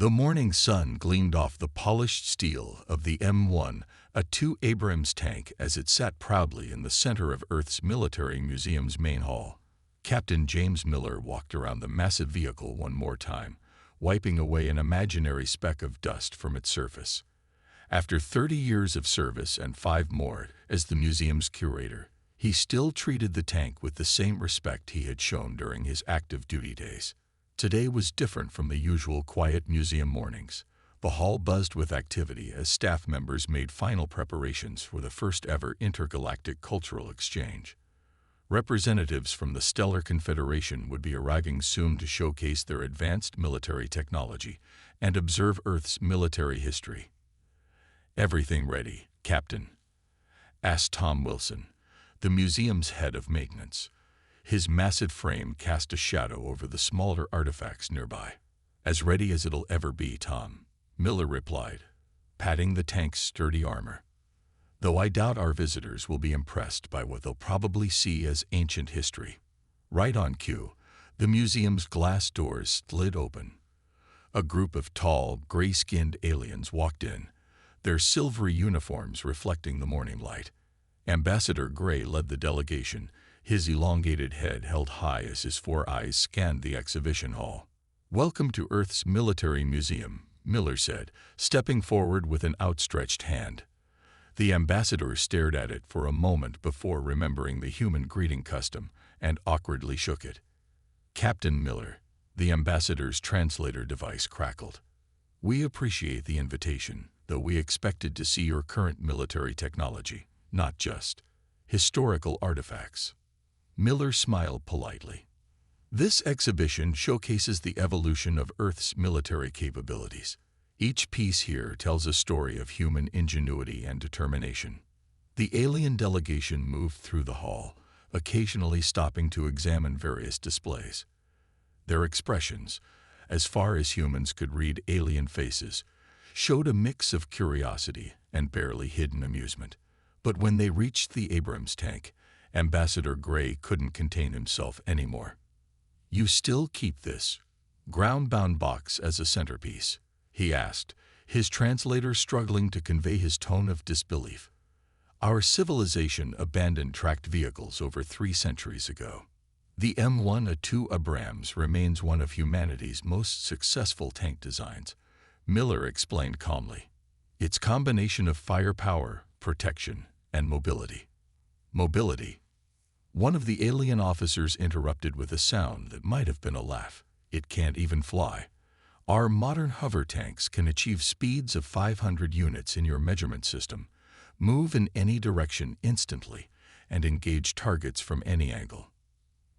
The morning sun gleamed off the polished steel of the M1, a 2 Abrams tank, as it sat proudly in the center of Earth's Military Museum's main hall. Captain James Miller walked around the massive vehicle one more time, wiping away an imaginary speck of dust from its surface. After 30 years of service and 5 more as the museum's curator, he still treated the tank with the same respect he had shown during his active duty days. Today was different from the usual quiet museum mornings. The hall buzzed with activity as staff members made final preparations for the first-ever intergalactic cultural exchange. Representatives from the Stellar Confederation would be arriving soon to showcase their advanced military technology and observe Earth's military history. "Everything ready, Captain?" asked Tom Wilson, the museum's head of maintenance. His massive frame cast a shadow over the smaller artifacts nearby. "As ready as it'll ever be, Tom," Miller replied, patting the tank's sturdy armor. "Though I doubt our visitors will be impressed by what they'll probably see as ancient history." Right on cue, the museum's glass doors slid open. A group of tall, gray-skinned aliens walked in, their silvery uniforms reflecting the morning light. Ambassador Gray led the delegation, his elongated head held high as his 4 eyes scanned the exhibition hall. "Welcome to Earth's Military Museum," Miller said, stepping forward with an outstretched hand. The ambassador stared at it for a moment before remembering the human greeting custom and awkwardly shook it. "Captain Miller," the ambassador's translator device crackled. "We appreciate the invitation, though we expected to see your current military technology, not just historical artifacts." Miller smiled politely. "This exhibition showcases the evolution of Earth's military capabilities. Each piece here tells a story of human ingenuity and determination." The alien delegation moved through the hall, occasionally stopping to examine various displays. Their expressions, as far as humans could read alien faces, showed a mix of curiosity and barely hidden amusement. But when they reached the Abrams tank, Ambassador Gray couldn't contain himself anymore. "You still keep this ground-bound box as a centerpiece?" he asked, his translator struggling to convey his tone of disbelief. "Our civilization abandoned tracked vehicles over 3 centuries ago. The M1 A2 Abrams remains one of humanity's most successful tank designs," Miller explained calmly. "Its combination of firepower, protection, and mobility." "Mobility?" One of the alien officers interrupted with a sound that might have been a laugh. "It can't even fly. Our modern hover tanks can achieve speeds of 500 units in your measurement system, move in any direction instantly, and engage targets from any angle."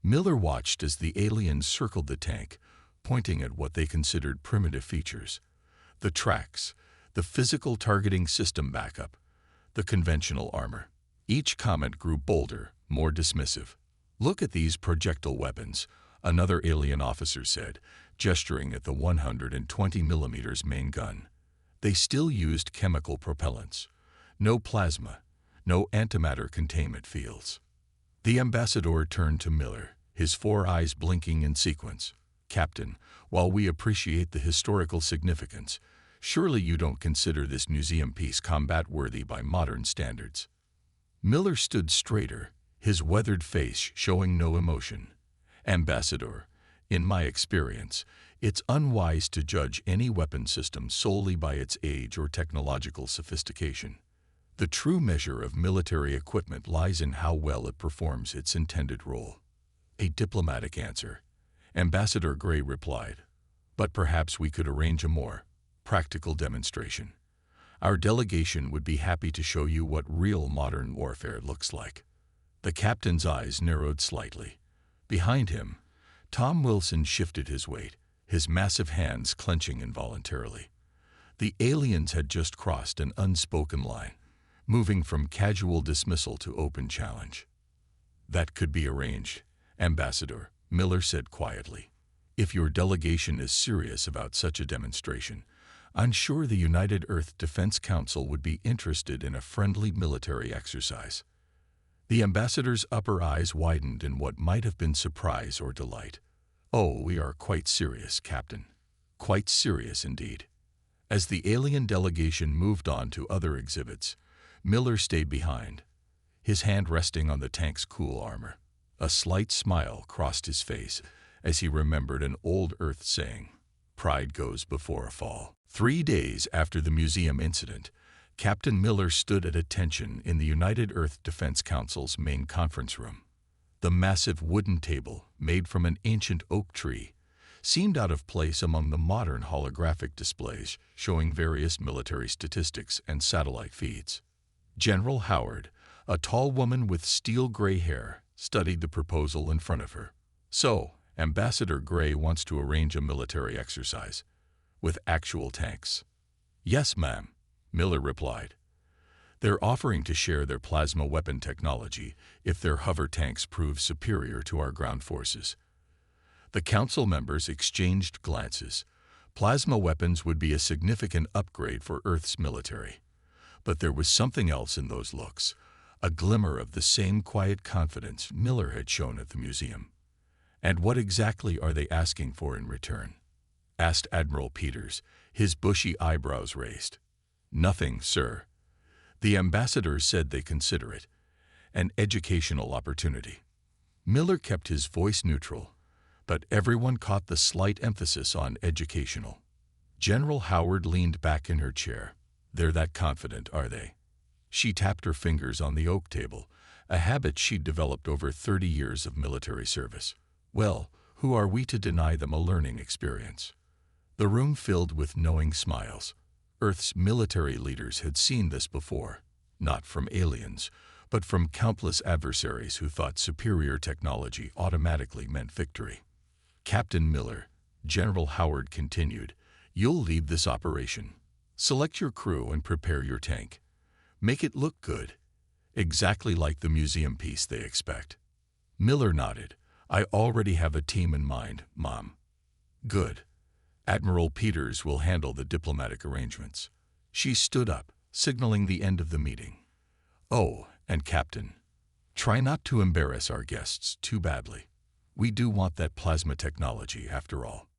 Miller watched as the aliens circled the tank, pointing at what they considered primitive features: the tracks, the physical targeting system backup, the conventional armor. Each comment grew bolder, more dismissive. "Look at these projectile weapons," another alien officer said, gesturing at the 120mm main gun. They still used chemical propellants. No plasma, no antimatter containment fields. The ambassador turned to Miller, his 4 eyes blinking in sequence. "Captain, while we appreciate the historical significance, surely you don't consider this museum piece combat-worthy by modern standards?" Miller stood straighter, his weathered face showing no emotion. "Ambassador, in my experience, it's unwise to judge any weapon system solely by its age or technological sophistication. The true measure of military equipment lies in how well it performs its intended role." "A diplomatic answer," Ambassador Gray replied. "But perhaps we could arrange a more practical demonstration. Our delegation would be happy to show you what real modern warfare looks like." The captain's eyes narrowed slightly. Behind him, Tom Wilson shifted his weight, his massive hands clenching involuntarily. The aliens had just crossed an unspoken line, moving from casual dismissal to open challenge. "That could be arranged, Ambassador," Miller said quietly. "If your delegation is serious about such a demonstration, I'm sure the United Earth Defense Council would be interested in a friendly military exercise." The ambassador's upper eyes widened in what might have been surprise or delight. "Oh, we are quite serious, Captain. Quite serious indeed. As the alien delegation moved on to other exhibits, Miller stayed behind, his hand resting on the tank's cool armor. A slight smile crossed his face as he remembered an old Earth saying, "Pride goes before a fall." 3 days after the museum incident, Captain Miller stood at attention in the United Earth Defense Council's main conference room. The massive wooden table, made from an ancient oak tree, seemed out of place among the modern holographic displays showing various military statistics and satellite feeds. General Howard, a tall woman with steel-gray hair, studied the proposal in front of her. "So, Ambassador Gray wants to arrange a military exercise with actual tanks." "Yes, ma'am," Miller replied. "They're offering to share their plasma weapon technology if their hover tanks prove superior to our ground forces." The council members exchanged glances. Plasma weapons would be a significant upgrade for Earth's military. But there was something else in those looks, a glimmer of the same quiet confidence Miller had shown at the museum. "And what exactly are they asking for in return?" asked Admiral Peters, his bushy eyebrows raised. "Nothing, sir. The ambassadors said they consider it an educational opportunity." Miller kept his voice neutral, but everyone caught the slight emphasis on educational. General Howard leaned back in her chair. "They're that confident, are they?" She tapped her fingers on the oak table, a habit she'd developed over 30 years of military service. "Well, who are we to deny them a learning experience?" The room filled with knowing smiles. Earth's military leaders had seen this before, not from aliens, but from countless adversaries who thought superior technology automatically meant victory. "Captain Miller," General Howard continued, "you'll lead this operation. Select your crew and prepare your tank. Make it look good, exactly like the museum piece they expect." Miller nodded. "I already have a team in mind, Mom." "Good. Admiral Peters will handle the diplomatic arrangements." She stood up, signaling the end of the meeting. "Oh, and Captain, try not to embarrass our guests too badly. We do want that plasma technology, after all."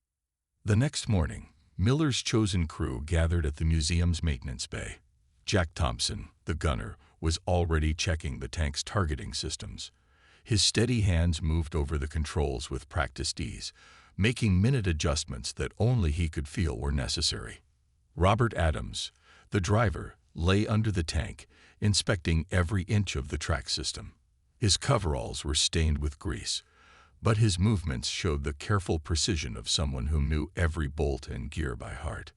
The next morning, Miller's chosen crew gathered at the museum's maintenance bay. Jack Thompson, the gunner, was already checking the tank's targeting systems. His steady hands moved over the controls with practiced ease, making minute adjustments that only he could feel were necessary. Robert Adams, the driver, lay under the tank, inspecting every inch of the track system. His coveralls were stained with grease, but his movements showed the careful precision of someone who knew every bolt and gear by heart.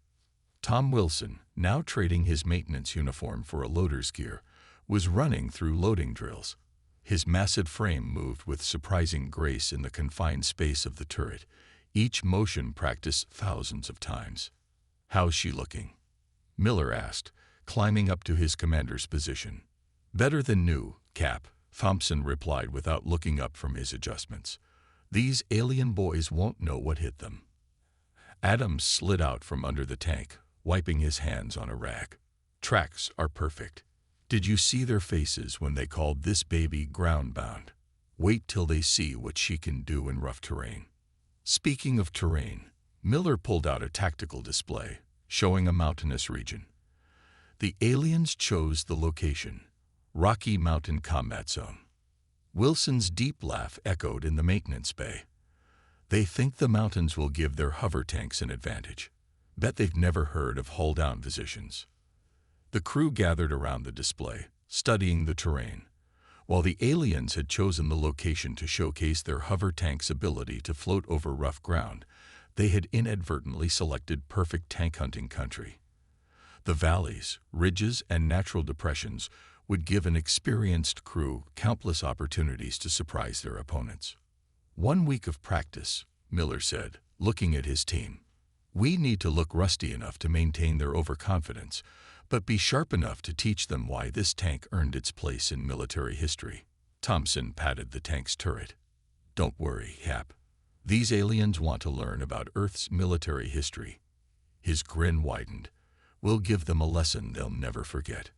Tom Wilson, now trading his maintenance uniform for a loader's gear, was running through loading drills. His massive frame moved with surprising grace in the confined space of the turret, each motion practiced thousands of times. "How's she looking?" Miller asked, climbing up to his commander's position. "Better than new, Cap," Thompson replied without looking up from his adjustments. "These alien boys won't know what hit them." Adams slid out from under the tank, wiping his hands on a rag. "Tracks are perfect. Did you see their faces when they called this baby ground-bound? Wait till they see what she can do in rough terrain." Speaking of terrain, Miller pulled out a tactical display, showing a mountainous region. The aliens chose the location, Rocky Mountain Combat Zone. Wilson's deep laugh echoed in the maintenance bay. "They think the mountains will give their hover tanks an advantage. Bet they've never heard of hull-down positions." The crew gathered around the display, studying the terrain. While the aliens had chosen the location to showcase their hover tanks' ability to float over rough ground, they had inadvertently selected perfect tank hunting country. The valleys, ridges, and natural depressions would give an experienced crew countless opportunities to surprise their opponents. "1 week of practice," Miller said, looking at his team. "We need to look rusty enough to maintain their overconfidence, but be sharp enough to teach them why this tank earned its place in military history." Thompson patted the tank's turret. "Don't worry, Cap. These aliens want to learn about Earth's military history." His grin widened. "We'll give them a lesson they'll never forget."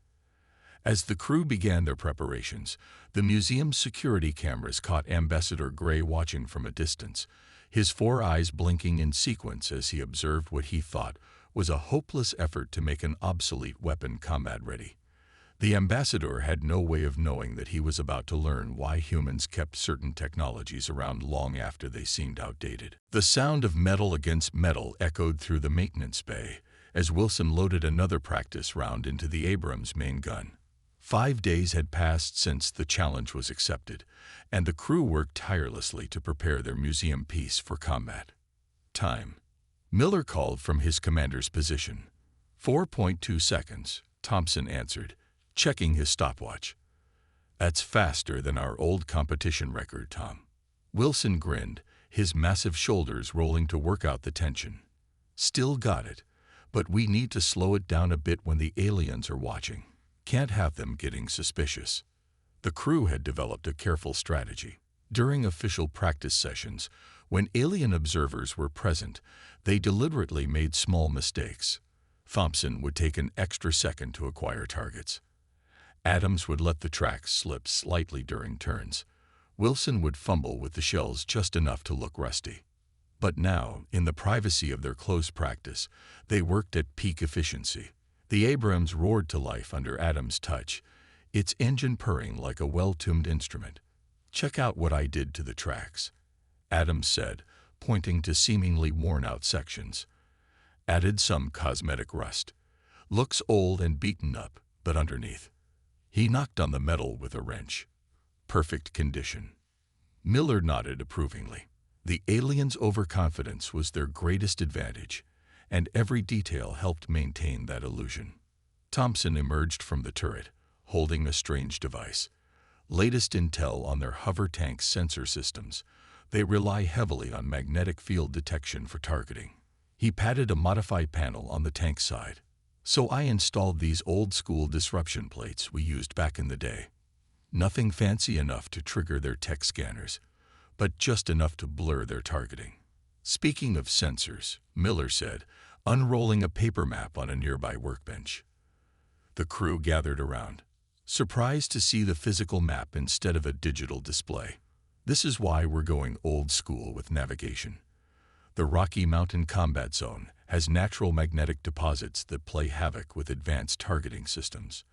As the crew began their preparations, the museum's security cameras caught Ambassador Gray watching from a distance, his four eyes blinking in sequence as he observed what he thought was a hopeless effort to make an obsolete weapon combat-ready. The ambassador had no way of knowing that he was about to learn why humans kept certain technologies around long after they seemed outdated. The sound of metal against metal echoed through the maintenance bay as Wilson loaded another practice round into the Abrams main gun. 5 days had passed since the challenge was accepted, and the crew worked tirelessly to prepare their museum piece for combat. Time. Miller called from his commander's position. 4.2 seconds, Thompson answered, checking his stopwatch. That's faster than our old competition record, Tom. Wilson grinned, his massive shoulders rolling to work out the tension. Still got it, but we need to slow it down a bit when the aliens are watching. Can't have them getting suspicious. The crew had developed a careful strategy. During official practice sessions, when alien observers were present, they deliberately made small mistakes. Thompson would take an extra second to acquire targets. Adams would let the tracks slip slightly during turns. Wilson would fumble with the shells just enough to look rusty. But now, in the privacy of their close practice, they worked at peak efficiency. The Abrams roared to life under Adams' touch, its engine purring like a well-tuned instrument. "Check out what I did to the tracks," Adams said, pointing to seemingly worn-out sections. "Added some cosmetic rust. Looks old and beaten up, but underneath." He knocked on the metal with a wrench. "Perfect condition." Miller nodded approvingly. The aliens' overconfidence was their greatest advantage, and every detail helped maintain that illusion. Thompson emerged from the turret, holding a strange device. Latest intel on their hover tank sensor systems. They rely heavily on magnetic field detection for targeting. He patted a modified panel on the tank side. "So I installed these old-school disruption plates we used back in the day. Nothing fancy enough to trigger their tech scanners, but just enough to blur their targeting." "Speaking of sensors," Miller said, unrolling a paper map on a nearby workbench. The crew gathered around, surprised to see the physical map instead of a digital display. "This is why we're going old school with navigation. The Rocky Mountain Combat Zone has natural magnetic deposits that play havoc with advanced targeting systems.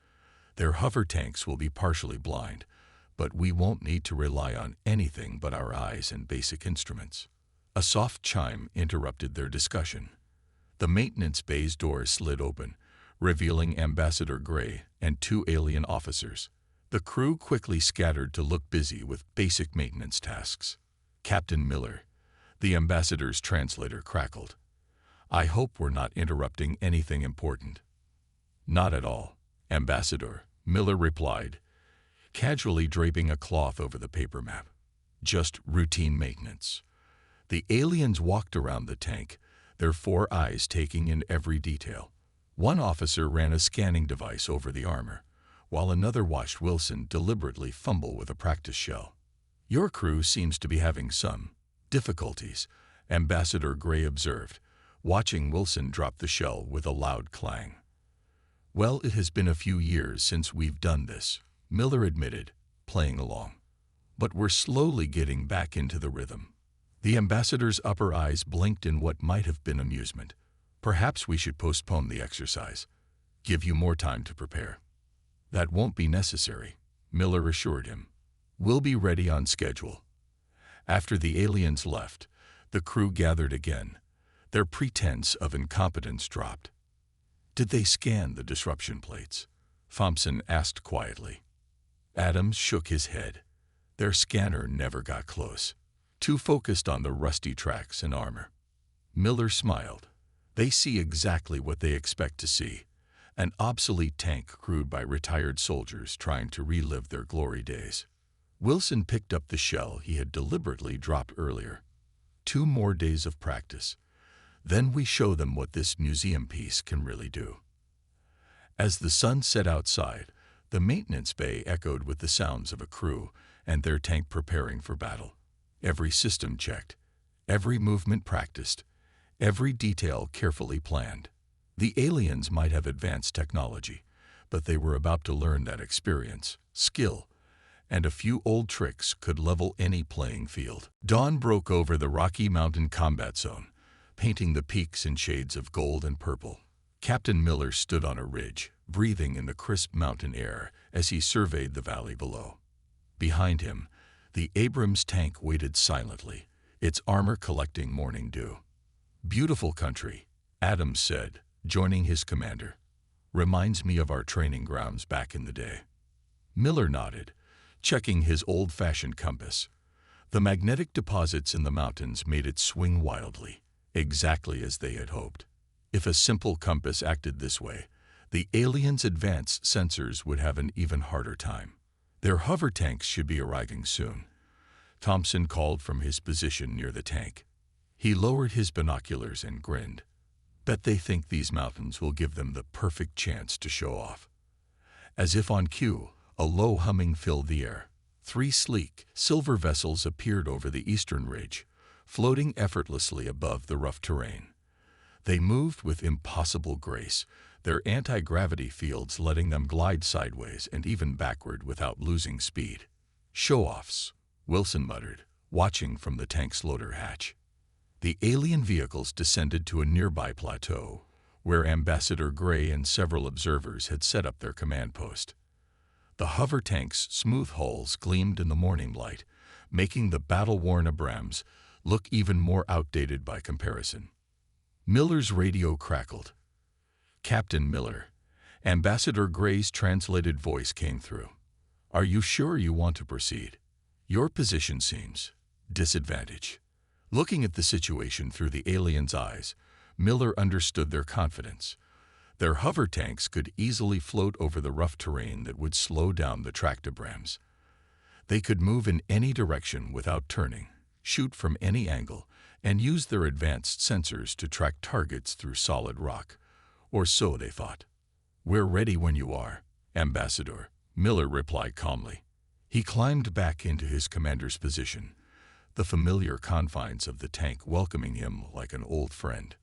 Their hover tanks will be partially blind, but we won't need to rely on anything but our eyes and basic instruments." A soft chime interrupted their discussion. The maintenance bay's door slid open, revealing Ambassador Gray and 2 alien officers. The crew quickly scattered to look busy with basic maintenance tasks. "Captain Miller," the ambassador's translator crackled. "I hope we're not interrupting anything important." "Not at all, Ambassador," Miller replied, casually draping a cloth over the paper map. "Just routine maintenance." The aliens walked around the tank, their 4 eyes taking in every detail. One officer ran a scanning device over the armor, while another watched Wilson deliberately fumble with a practice shell. "Your crew seems to be having some difficulties," Ambassador Gray observed, watching Wilson drop the shell with a loud clang. "Well, it has been a few years since we've done this," Miller admitted, playing along. "But we're slowly getting back into the rhythm." The ambassador's upper eyes blinked in what might have been amusement. "Perhaps we should postpone the exercise. Give you more time to prepare." "That won't be necessary," Miller assured him. "We'll be ready on schedule." After the aliens left, the crew gathered again. Their pretense of incompetence dropped. "Did they scan the disruption plates?" Thompson asked quietly. Adams shook his head. Their scanner never got close, too focused on the rusty tracks and armor. Miller smiled. "They see exactly what they expect to see, an obsolete tank crewed by retired soldiers trying to relive their glory days." Wilson picked up the shell he had deliberately dropped earlier. 2 more days of practice. Then we show them what this museum piece can really do. As the sun set outside, the maintenance bay echoed with the sounds of a crew and their tank preparing for battle. Every system checked, every movement practiced, every detail carefully planned. The aliens might have advanced technology, but they were about to learn that experience, skill, and a few old tricks could level any playing field. Dawn broke over the Rocky Mountain combat zone, painting the peaks in shades of gold and purple. Captain Miller stood on a ridge, breathing in the crisp mountain air as he surveyed the valley below. Behind him, the Abrams tank waited silently, its armor collecting morning dew. "Beautiful country," Adams said, joining his commander. "Reminds me of our training grounds back in the day." Miller nodded, checking his old-fashioned compass. The magnetic deposits in the mountains made it swing wildly, exactly as they had hoped. If a simple compass acted this way, the aliens' advanced sensors would have an even harder time. Their hover tanks should be arriving soon. Thompson called from his position near the tank. He lowered his binoculars and grinned. "Bet they think these mountains will give them the perfect chance to show off." As if on cue, a low humming filled the air. 3 sleek, silver vessels appeared over the eastern ridge, floating effortlessly above the rough terrain. They moved with impossible grace, their anti-gravity fields letting them glide sideways and even backward without losing speed. "Show-offs," Wilson muttered, watching from the tank's loader hatch. The alien vehicles descended to a nearby plateau, where Ambassador Gray and several observers had set up their command post. The hover tank's smooth hulls gleamed in the morning light, making the battle-worn Abrams look even more outdated by comparison. Miller's radio crackled. "Captain Miller," Ambassador Gray's translated voice came through. "Are you sure you want to proceed? Your position seems disadvantaged." Looking at the situation through the aliens' eyes, Miller understood their confidence. Their hover tanks could easily float over the rough terrain that would slow down the tracked Abrams. They could move in any direction without turning, shoot from any angle, and use their advanced sensors to track targets through solid rock. Or so they thought. "We're ready when you are, Ambassador," Miller replied calmly. He climbed back into his commander's position, the familiar confines of the tank welcoming him like an old friend.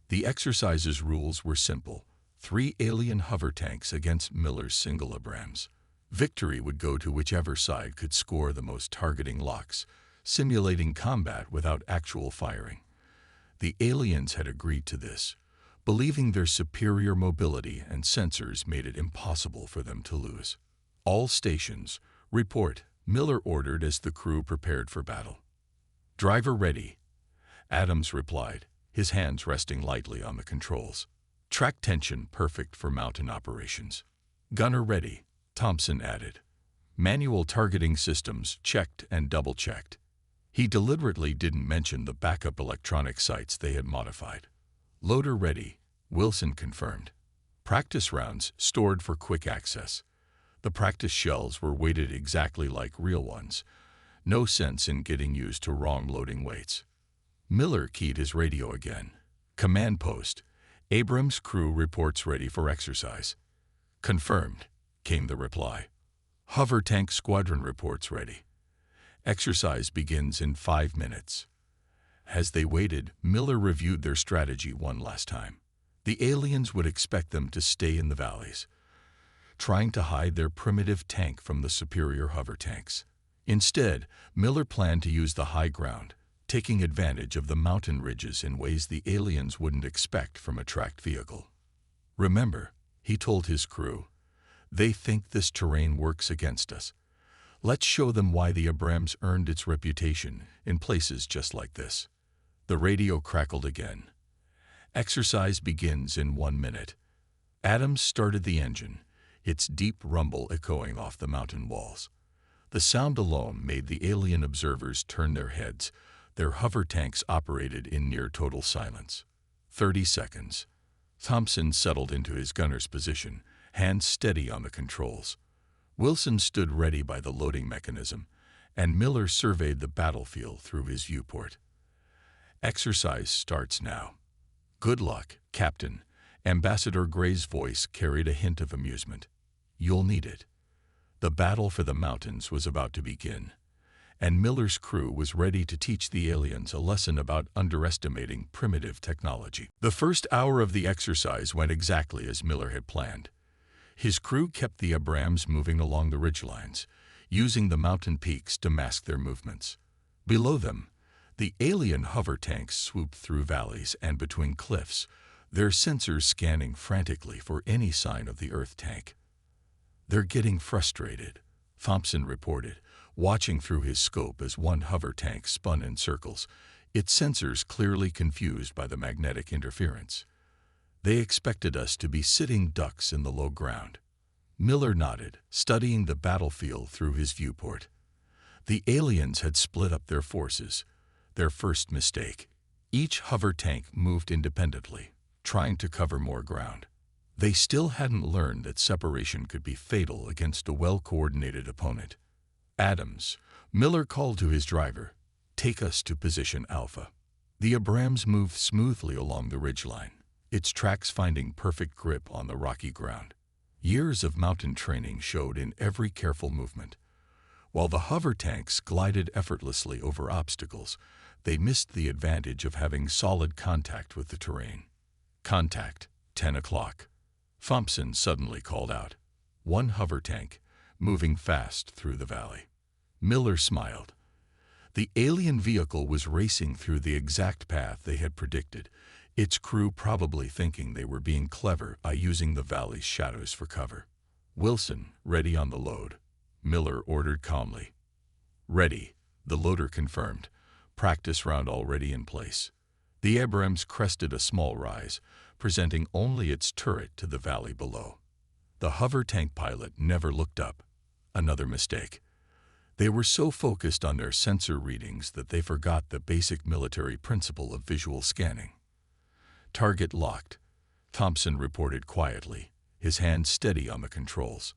The exercise's rules were simple: 3 alien hover tanks against Miller's single Abrams. Victory would go to whichever side could score the most targeting locks, simulating combat without actual firing. The aliens had agreed to this, believing their superior mobility and sensors made it impossible for them to lose. "All stations, report," Miller ordered as the crew prepared for battle. "Driver ready," Adams replied, his hands resting lightly on the controls. "Track tension perfect for mountain operations." "Gunner ready," Thompson added. Manual targeting systems checked and double-checked. He deliberately didn't mention the backup electronic sights they had modified. "Loader ready," Wilson confirmed. Practice rounds stored for quick access. The practice shells were weighted exactly like real ones. No sense in getting used to wrong loading weights. Miller keyed his radio again. "Command post. Abrams crew reports ready for exercise." "Confirmed," came the reply. "Hover tank squadron reports ready. Exercise begins in 5 minutes." As they waited, Miller reviewed their strategy one last time. The aliens would expect them to stay in the valleys, trying to hide their primitive tank from the superior hover tanks. Instead, Miller planned to use the high ground, taking advantage of the mountain ridges in ways the aliens wouldn't expect from a tracked vehicle. "Remember," he told his crew, "they think this terrain works against us. Let's show them why the Abrams earned its reputation in places just like this." The radio crackled again. "Exercise begins in 1 minute." Adams started the engine, its deep rumble echoing off the mountain walls. The sound alone made the alien observers turn their heads. Their hover tanks operated in near total silence. 30 seconds. Thompson settled into his gunner's position, hands steady on the controls. Wilson stood ready by the loading mechanism, and Miller surveyed the battlefield through his viewport. "Exercise starts now." "Good luck, Captain." Ambassador Gray's voice carried a hint of amusement. "You'll need it." The battle for the mountains was about to begin, and Miller's crew was ready to teach the aliens a lesson about underestimating primitive technology. The first hour of the exercise went exactly as Miller had planned. His crew kept the Abrams moving along the ridgelines, using the mountain peaks to mask their movements. Below them, the alien hover tanks swooped through valleys and between cliffs, their sensors scanning frantically for any sign of the Earth tank. "They're getting frustrated," Thompson reported, watching through his scope as one hover tank spun in circles, its sensors clearly confused by the magnetic interference. "They expected us to be sitting ducks in the low ground." Miller nodded, studying the battlefield through his viewport. The aliens had split up their forces, their first mistake. Each hover tank moved independently, trying to cover more ground. They still hadn't learned that separation could be fatal against a well-coordinated opponent. "Adams," Miller called to his driver, "take us to position Alpha." The Abrams moved smoothly along the ridgeline, its tracks finding perfect grip on the rocky ground. Years of mountain training showed in every careful movement. While the hover tanks glided effortlessly over obstacles, they missed the advantage of having solid contact with the terrain. "Contact, 10 o'clock. Thompson suddenly called out. One hover tank, moving fast through the valley. Miller smiled. The alien vehicle was racing through the exact path they had predicted, its crew probably thinking they were being clever by using the valley's shadows for cover. "Wilson, ready on the load," Miller ordered calmly. "Ready," the loader confirmed, practice round already in place. The Abrams crested a small rise, presenting only its turret to the valley below. The hover tank pilot never looked up. Another mistake. They were so focused on their sensor readings that they forgot the basic military principle of visual scanning. "Target locked," Thompson reported quietly, his hand steady on the controls.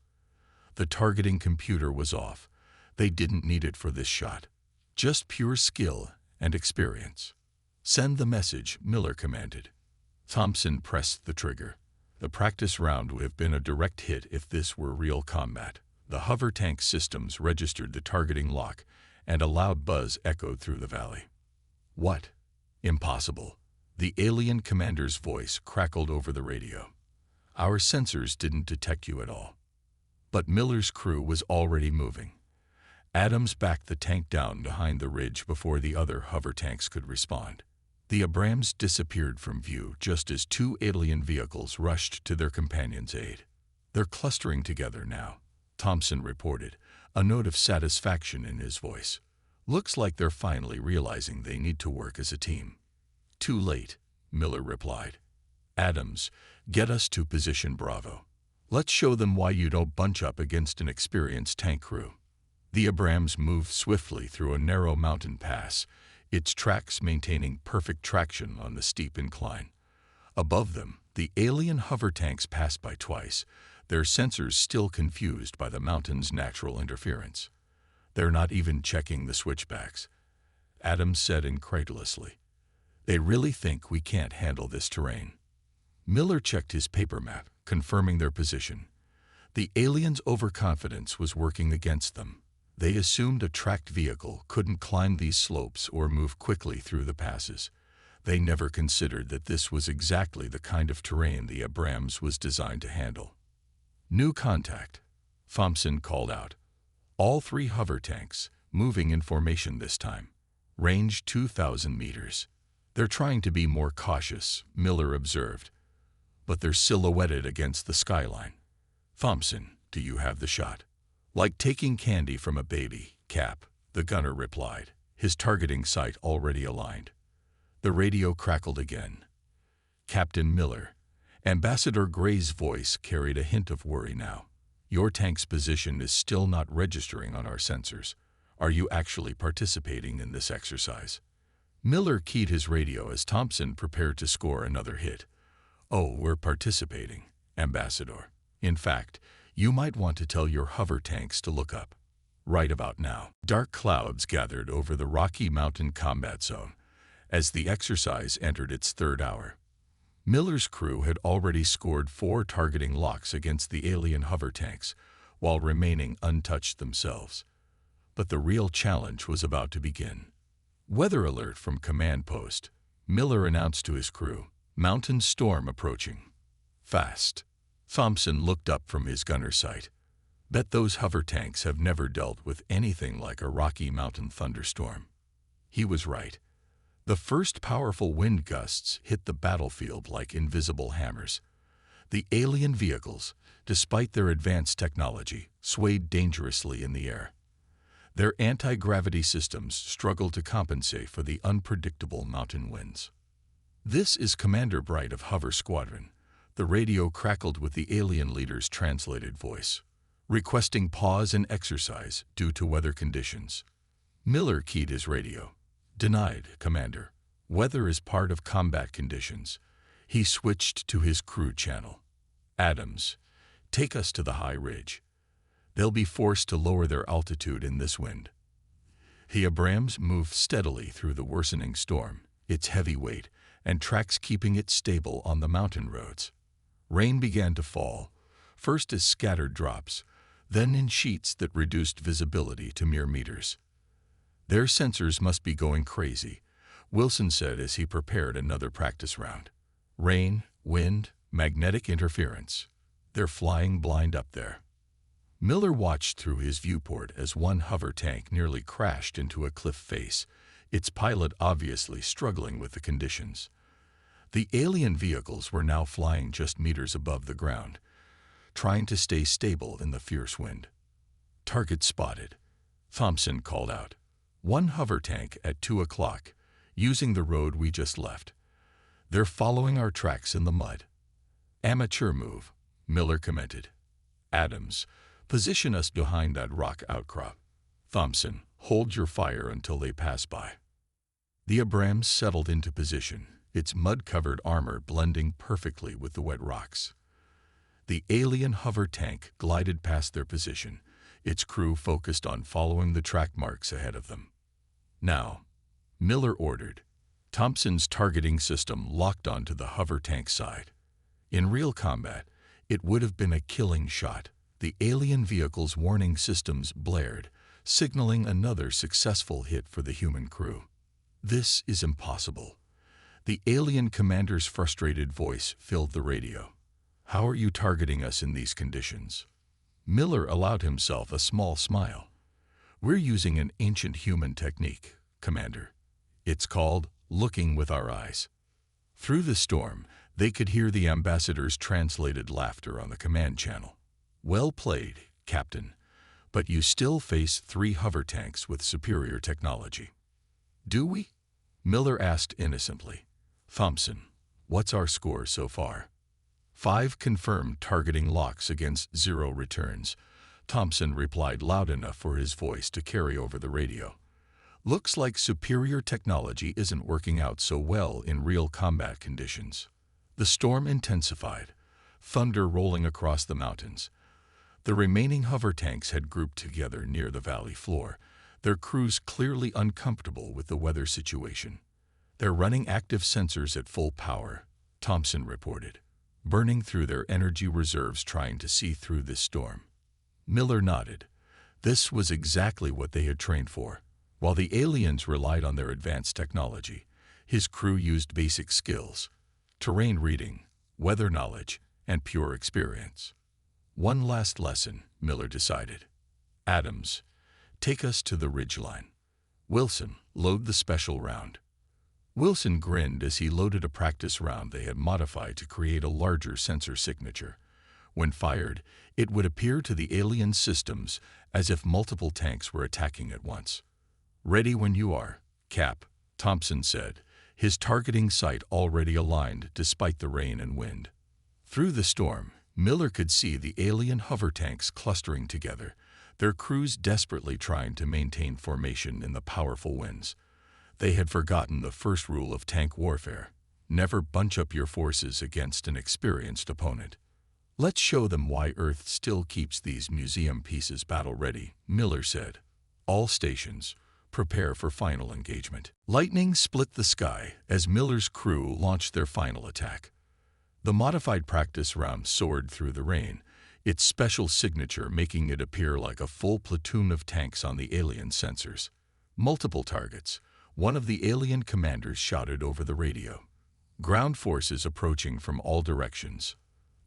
The targeting computer was off. They didn't need it for this shot. Just pure skill and experience. "Send the message," Miller commanded. Thompson pressed the trigger. The practice round would have been a direct hit if this were real combat. The hover tank systems registered the targeting lock, and a loud buzz echoed through the valley. "What? Impossible." The alien commander's voice crackled over the radio. "Our sensors didn't detect you at all." But Miller's crew was already moving. Adams backed the tank down behind the ridge before the other hover tanks could respond. The Abrams disappeared from view just as two alien vehicles rushed to their companion's aid. "They're clustering together now," Thompson reported, a note of satisfaction in his voice. "Looks like they're finally realizing they need to work as a team." "Too late," Miller replied. "Adams, get us to position Bravo. Let's show them why you don't bunch up against an experienced tank crew." The Abrams moved swiftly through a narrow mountain pass, its tracks maintaining perfect traction on the steep incline. Above them, the alien hover tanks passed by twice, their sensors still confused by the mountain's natural interference. "They're not even checking the switchbacks," Adams said incredulously. "They really think we can't handle this terrain." Miller checked his paper map, confirming their position. The aliens' overconfidence was working against them. They assumed a tracked vehicle couldn't climb these slopes or move quickly through the passes. They never considered that this was exactly the kind of terrain the Abrams was designed to handle. "New contact," Thompson called out. All three hover tanks, moving in formation this time. Range 2,000 meters. "They're trying to be more cautious," Miller observed. "But they're silhouetted against the skyline." "Thompson, do you have the shot?" "Like taking candy from a baby, Cap," the gunner replied, his targeting sight already aligned. The radio crackled again. "Captain Miller." Ambassador Gray's voice carried a hint of worry now. "Your tank's position is still not registering on our sensors. Are you actually participating in this exercise?" Miller keyed his radio as Thompson prepared to score another hit. "Oh, we're participating, Ambassador. In fact, you might want to tell your hover tanks to look up. Right about now." Dark clouds gathered over the Rocky Mountain combat zone as the exercise entered its third hour. Miller's crew had already scored 4 targeting locks against the alien hover tanks, while remaining untouched themselves. But the real challenge was about to begin. "Weather alert from command post," Miller announced to his crew. "Mountain storm approaching. Fast." Thompson looked up from his gunner sight. Bet those hover tanks have never dealt with anything like a Rocky Mountain thunderstorm. He was right. The first powerful wind gusts hit the battlefield like invisible hammers. The alien vehicles, despite their advanced technology, swayed dangerously in the air. Their anti-gravity systems struggled to compensate for the unpredictable mountain winds. "This is Commander Bright of Hover Squadron," the radio crackled with the alien leader's translated voice, requesting pause and exercise due to weather conditions. Miller keyed his radio. "Denied, Commander. Weather is part of combat conditions." He switched to his crew channel. "Adams, take us to the high ridge. They'll be forced to lower their altitude in this wind." The Abrams moved steadily through the worsening storm, its heavy weight and tracks keeping it stable on the mountain roads. Rain began to fall, first as scattered drops, then in sheets that reduced visibility to mere meters. "Their sensors must be going crazy," Wilson said as he prepared another practice round. "Rain, wind, magnetic interference. They're flying blind up there." Miller watched through his viewport as one hover tank nearly crashed into a cliff face, its pilot obviously struggling with the conditions. The alien vehicles were now flying just meters above the ground, trying to stay stable in the fierce wind. "Target spotted," Thompson called out. "One hover tank at 2 o'clock, using the road we just left. They're following our tracks in the mud." "Amateur move," Miller commented. "Adams, position us behind that rock outcrop. Thompson, hold your fire until they pass by." The Abrams settled into position, its mud-covered armor blending perfectly with the wet rocks. The alien hover tank glided past their position, its crew focused on following the track marks ahead of them. "Now," Miller ordered. Thompson's targeting system locked onto the hover tank side. In real combat, it would have been a killing shot. The alien vehicle's warning systems blared, signaling another successful hit for the human crew. "This is impossible." The alien commander's frustrated voice filled the radio. "How are you targeting us in these conditions?" Miller allowed himself a small smile. "We're using an ancient human technique, Commander. It's called looking with our eyes." Through the storm, they could hear the ambassador's translated laughter on the command channel. "Well played, Captain, but you still face 3 hover tanks with superior technology." "Do we?" Miller asked innocently. "Thompson, what's our score so far?" 5 confirmed targeting locks against 0 returns. Thompson replied loud enough for his voice to carry over the radio. "Looks like superior technology isn't working out so well in real combat conditions." The storm intensified, thunder rolling across the mountains. The remaining hover tanks had grouped together near the valley floor, their crews clearly uncomfortable with the weather situation. "They're running active sensors at full power," Thompson reported, "burning through their energy reserves trying to see through this storm." Miller nodded. This was exactly what they had trained for. While the aliens relied on their advanced technology, his crew used basic skills: terrain reading, weather knowledge, and pure experience. One last lesson, Miller decided. "Adams, take us to the ridgeline. Wilson, load the special round." Wilson grinned as he loaded a practice round they had modified to create a larger sensor signature. When fired, it would appear to the alien systems as if multiple tanks were attacking at once. "Ready when you are, Cap," Thompson said, his targeting sight already aligned despite the rain and wind. Through the storm, Miller could see the alien hover tanks clustering together, their crews desperately trying to maintain formation in the powerful winds. They had forgotten the first rule of tank warfare: never bunch up your forces against an experienced opponent. "Let's show them why Earth still keeps these museum pieces battle-ready," Miller said. "All stations, prepare for final engagement." Lightning split the sky as Miller's crew launched their final attack. The modified practice round soared through the rain, its special signature making it appear like a full platoon of tanks on the alien sensors. "Multiple targets," one of the alien commanders shouted over the radio. "Ground forces approaching from all directions."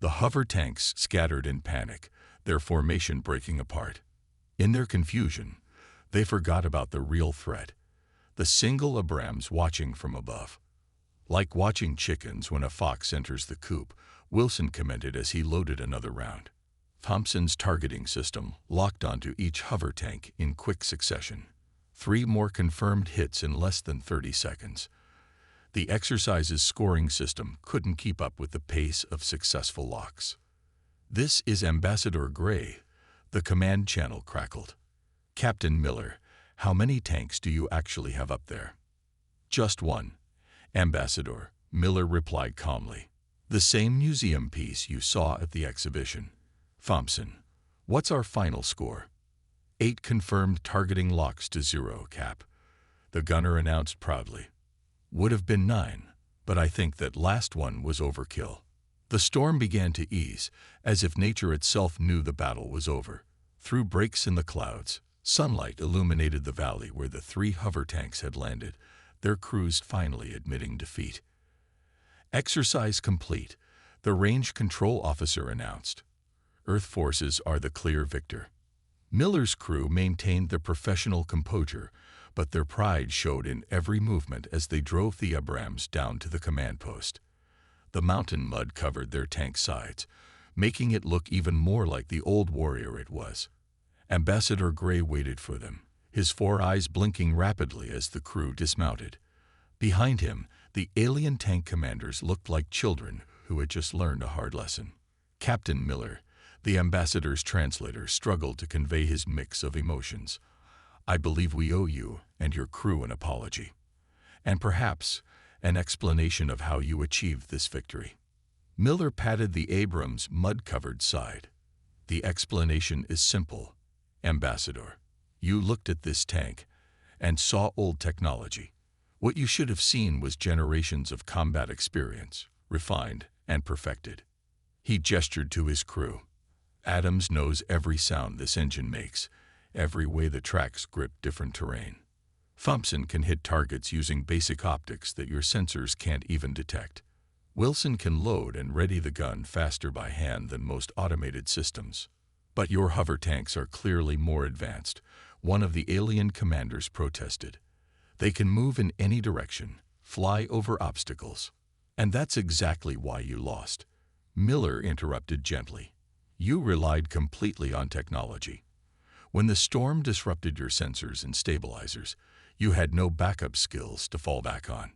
The hover tanks scattered in panic, their formation breaking apart. In their confusion, they forgot about the real threat, the single Abrams watching from above. Like watching chickens when a fox enters the coop, Wilson commented as he loaded another round. Thompson's targeting system locked onto each hover tank in quick succession. 3 more confirmed hits in less than 30 seconds. The exercise's scoring system couldn't keep up with the pace of successful locks. "This is Ambassador Gray," the command channel crackled. "Captain Miller, how many tanks do you actually have up there?" "Just one, Ambassador," Miller replied calmly. "The same museum piece you saw at the exhibition." "Thompson, what's our final score?" 8 confirmed targeting locks to 0, Cap," the gunner announced proudly. "Would have been 9, but I think that last one was overkill." The storm began to ease, as if nature itself knew the battle was over. Through breaks in the clouds, sunlight illuminated the valley where the 3 hover tanks had landed, their crews finally admitting defeat. "Exercise complete," the range control officer announced. "Earth forces are the clear victor." Miller's crew maintained their professional composure, but their pride showed in every movement as they drove the Abrams down to the command post. The mountain mud covered their tank sides, making it look even more like the old warrior it was. Ambassador Gray waited for them, his 4 eyes blinking rapidly as the crew dismounted. Behind him, the alien tank commanders looked like children who had just learned a hard lesson. Captain Miller, the ambassador's translator, struggled to convey his mix of emotions. "I believe we owe you and your crew an apology, and perhaps an explanation of how you achieved this victory." Miller patted the Abrams' mud-covered side. "The explanation is simple, Ambassador. You looked at this tank and saw old technology. What you should have seen was generations of combat experience, refined and perfected." He gestured to his crew. "Adams knows every sound this engine makes, every way the tracks grip different terrain. Thompson can hit targets using basic optics that your sensors can't even detect. Wilson can load and ready the gun faster by hand than most automated systems. But your hover tanks are clearly more advanced," one of the alien commanders protested. "They can move in any direction, fly over obstacles. And that's exactly why you lost." Miller interrupted gently. "You relied completely on technology. When the storm disrupted your sensors and stabilizers, you had no backup skills to fall back on.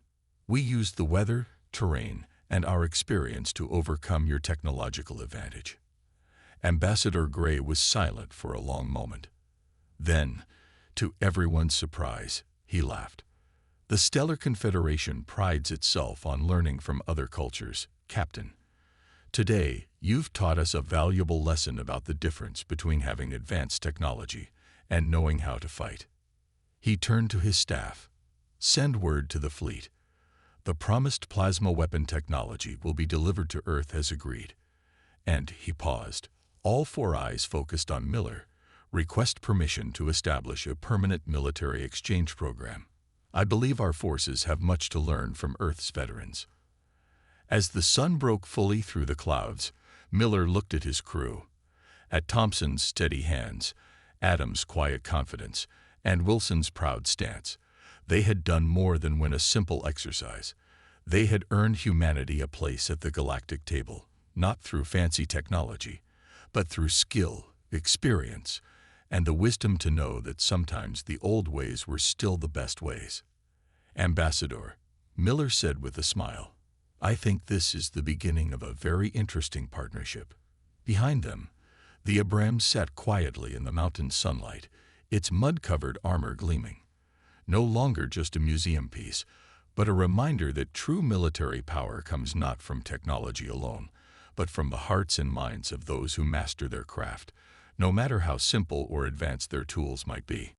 We used the weather, terrain, and our experience to overcome your technological advantage." Ambassador Gray was silent for a long moment. Then, to everyone's surprise, he laughed. "The Stellar Confederation prides itself on learning from other cultures, Captain. Today, you've taught us a valuable lesson about the difference between having advanced technology and knowing how to fight." He turned to his staff. "Send word to the fleet. The promised plasma weapon technology will be delivered to Earth as agreed." And he paused. All 4 eyes focused on Miller. "Request permission to establish a permanent military exchange program. I believe our forces have much to learn from Earth's veterans." As the sun broke fully through the clouds, Miller looked at his crew. At Thompson's steady hands, Adams' quiet confidence, and Wilson's proud stance, they had done more than win a simple exercise. They had earned humanity a place at the galactic table, not through fancy technology, but through skill, experience, and the wisdom to know that sometimes the old ways were still the best ways. "Ambassador," Miller said with a smile, "I think this is the beginning of a very interesting partnership." Behind them, the Abrams sat quietly in the mountain sunlight, its mud-covered armor gleaming. No longer just a museum piece, but a reminder that true military power comes not from technology alone, but from the hearts and minds of those who master their craft, no matter how simple or advanced their tools might be.